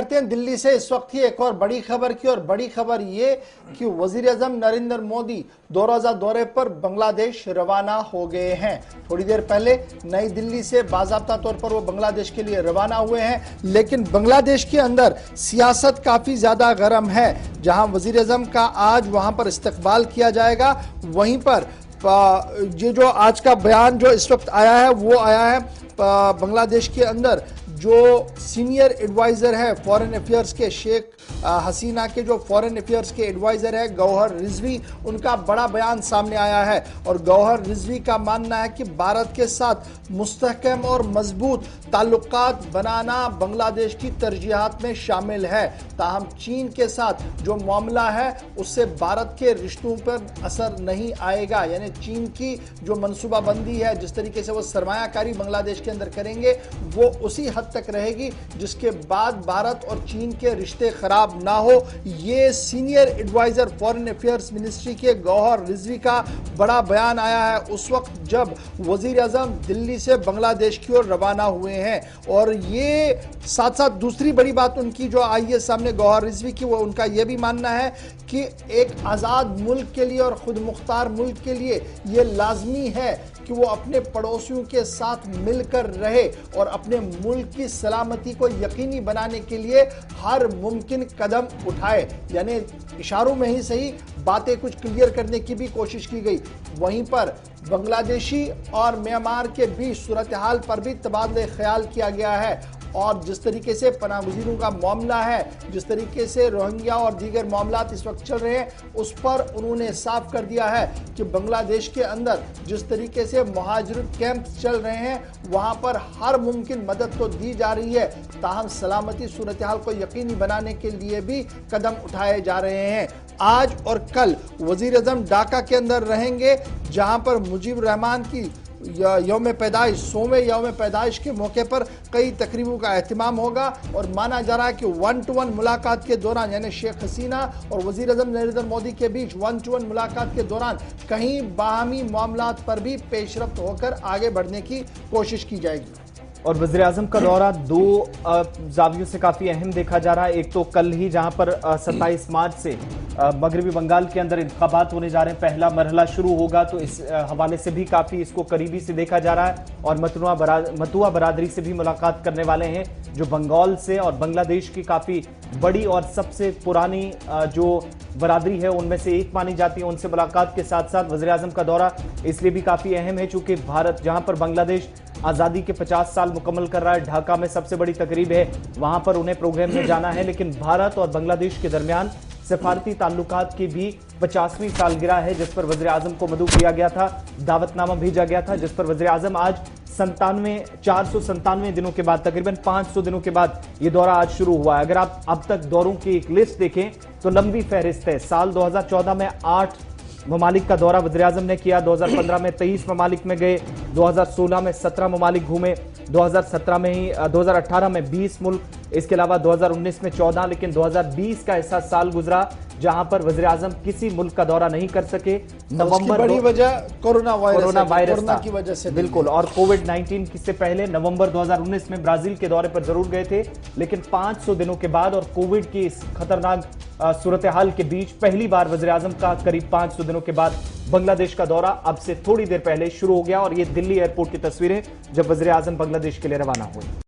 करते हैं दिल्ली से इस वक्त ही एक और बड़ी खबर की। और बड़ी खबर ये कि वजीर-ए-आज़म नरेंद्र मोदी 2 रोज़ा दौरे पर बांग्लादेश रवाना हो गए हैं। थोड़ी देर पहले नई दिल्ली से बाज़ाब्ता तौर पर वो बांग्लादेश के लिए रवाना हुए हैं। लेकिन बांग्लादेश के अंदर सियासत काफी ज्यादा गर्म है। जहां वजीर-ए-आज़म का आज वहां पर इस्तकबाल किया जाएगा, वहीं पर ये जो आज का बयान जो इस वक्त आया है वो आया है बांग्लादेश के अंदर जो सीनियर एडवाइजर है फॉरेन अफेयर्स के, शेख हसीना के जो फॉरेन अफेयर्स के एडवाइजर है गौहर रिजवी, उनका बड़ा बयान सामने आया है। और गौहर रिजवी का मानना है कि भारत के साथ मुस्तहकम और मजबूत ताल्लुकात बनाना बांग्लादेश की तरजीहात में शामिल है। ताहम चीन के साथ जो मामला है उससे भारत के रिश्तों पर असर नहीं आएगा। यानी चीन की जो मनसूबाबंदी है, जिस तरीके से वो सरमायाकारी बांग्लादेश के अंदर करेंगे, वो उसी हद तक रहेगी जिसके बाद भारत और चीन के रिश्ते खराब ना हो। ये senior adviser foreign affairs ministry के गौहर रिजवी का बड़ा बयान आया है उस वक्त जब वजीर आजम दिल्ली से बांग्लादेश की ओर रवाना हुए हैं। और ये साथ साथ दूसरी बड़ी बात उनकी जो आई है सामने गौहर रिजवी की, वो उनका यह भी मानना है कि एक आज़ाद मुल्क के लिए और खुद मुख्तार मुल्क के लिए ये लाजमी है कि वो अपने पड़ोसियों के साथ मिलकर रहे और अपने मुल्क की सलामती को यकीनी बनाने के लिए हर मुमकिन कदम उठाए। यानी इशारों में ही सही बातें कुछ क्लियर करने की भी कोशिश की गई। वहीं पर बांग्लादेशी और म्यांमार के बीच सूरत हाल पर भी तबादले ख्याल किया गया है। और जिस तरीके से पनाह गुज़ीरों का मामला है, जिस तरीके से रोहिंग्या और दीगर मामला इस वक्त चल रहे हैं, उस पर उन्होंने साफ कर दिया है कि बांग्लादेश के अंदर जिस तरीके से मुहाजिर कैंप चल रहे हैं वहां पर हर मुमकिन मदद तो दी जा रही है, ताहम सलामती सूरत हाल को यकीनी बनाने के लिए भी कदम उठाए जा रहे हैं। आज और कल वजीर आज़म ढाका के अंदर रहेंगे, जहां पर मुजीब रहमान की यौम पैदाइश 100वें यौम पैदाइश के मौके पर कई तकरीबों का एहतमाम होगा। और माना जा रहा है कि 1-to-1 मुलाकात के दौरान, यानी शेख हसीना और वजीर आज़म नरेंद्र मोदी के बीच 1-to-1 मुलाकात के दौरान कहीं बाहमी मामलात पर भी पेशरफ्त होकर आगे बढ़ने की कोशिश की जाएगी। और वज़ीर आज़म का दौरा दो जावियों से काफी अहम देखा जा रहा है। एक तो कल ही जहां पर 27 मार्च से मगरबी बंगाल के अंदर इंतखाबात होने जा रहे हैं, पहला मरहला शुरू होगा, तो इस हवाले से भी काफी इसको करीबी से देखा जा रहा है। और मतुआ बरादरी से भी मुलाकात करने वाले हैं, जो बंगाल से और बांग्लादेश की काफी बड़ी और सबसे पुरानी जो बरादरी है उनमें से एक मानी जाती है। उनसे मुलाकात के साथ साथ वज़ीर आज़म का दौरा इसलिए भी काफी अहम है चूंकि भारत, जहां पर बांग्लादेश आजादी के 50 साल मुकम्मल कर रहा है, ढाका में सबसे बड़ी तकरीब है, वहां पर उन्हें प्रोग्राम में जाना है। लेकिन भारत और बांग्लादेश के दरमियान सफारती ताल्लुकात की भी 50वीं सालगिरह है, जिस पर वज़ीर आज़म को मदऊ किया गया था, दावतनामा भेजा गया था, जिस पर वज़ीर आज़म आज 497 दिनों के बाद, तकरीबन 500 दिनों के बाद ये दौरा आज शुरू हुआ है। अगर आप अब तक दौरों की एक लिस्ट देखें तो लंबी फहरिस्त है। साल 2014 में 8 ममालिक का दौरा वज़ीर आज़म ने किया, 2015 में 23 ममालिक में गए, 2016 में 17 ममालिक घूमे, 2018 में 20 मुल्क, इसके अलावा 2019 में 14, लेकिन 2020 का ऐसा साल गुजरा जहां पर वज़ीर आज़म किसी मुल्क का दौरा नहीं कर सके। नवंबर बड़ी वजह कोरोना वायरस की वजह से, बिल्कुल, और कोविड-19 से पहले नवंबर 2019 में ब्राजील के दौरे पर जरूर गए थे, लेकिन 500 दिनों के बाद और कोविड की इस खतरनाक सूरत हाल के बीच पहली बार वज़ीर आज़म का करीब 500 दिनों के बाद बांग्लादेश का दौरा अब से थोड़ी देर पहले शुरू हो गया। और ये दिल्ली एयरपोर्ट की तस्वीरें जब वज़ीर आज़म बांग्लादेश के लिए रवाना हुए।